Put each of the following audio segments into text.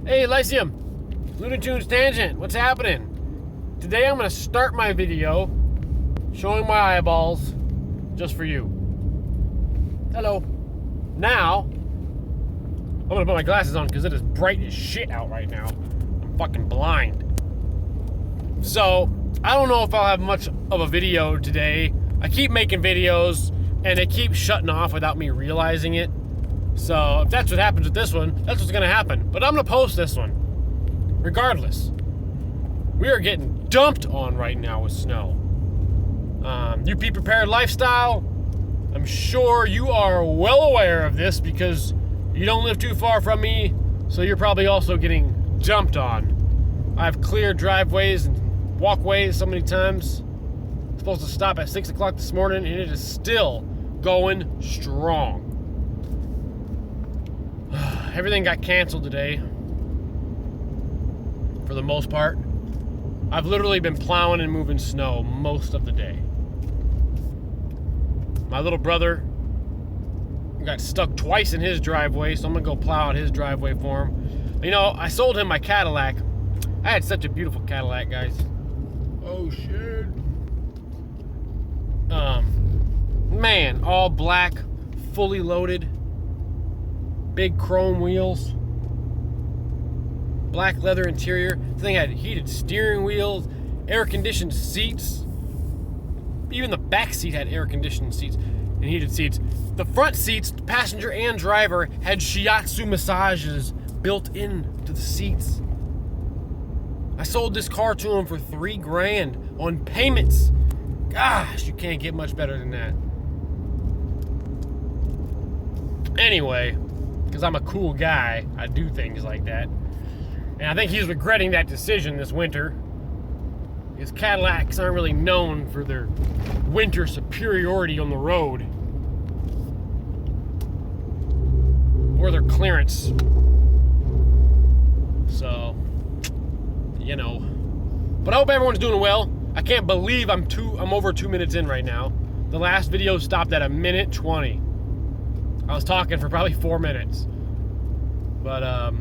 Hey, Lyceum, Looney Tunes Tangent, what's happening? Today I'm going to start my video showing my eyeballs just for you. Hello. Now, I'm going to put my glasses on because it is bright as shit out right now. I'm fucking blind. So, I don't know if I'll have much of a video today. I keep making videos and they keep shutting off without me realizing it. So if that's what happens with this one, that's what's going to happen. But I'm going to post this one. Regardless. We are getting dumped on right now with snow. UP Prepared Lifestyle, I'm sure you are well aware of this because you don't live too far from me, so you're probably also getting dumped on. I've cleared driveways and walkways so many times. I'm supposed to stop at 6 o'clock this morning, and it is still going strong. Everything got canceled today, for the most part. I've literally been plowing and moving snow most of the day. My little brother got stuck twice in his driveway, so I'm gonna go plow out his driveway for him. You know, I sold him my Cadillac. I had such a beautiful Cadillac, guys. Oh shit. Man, all black, fully loaded. Big chrome wheels, black leather interior. The thing had heated steering wheels, air-conditioned seats. Even the back seat had air-conditioned seats and heated seats. The front seats, passenger and driver, had shiatsu massages built into the seats. I sold this car to him for $3,000 on payments. Gosh, you can't get much better than that. Anyway, because I'm a cool guy, I do things like that. And I think he's regretting that decision this winter. Because Cadillacs aren't really known for their winter superiority on the road. Or their clearance. So, you know. But I hope everyone's doing well. I can't believe I'm over 2 minutes in right now. The last video stopped at 1:20. I was talking for probably 4 minutes. But,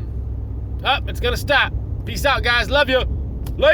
it's gonna stop. Peace out, guys. Love you.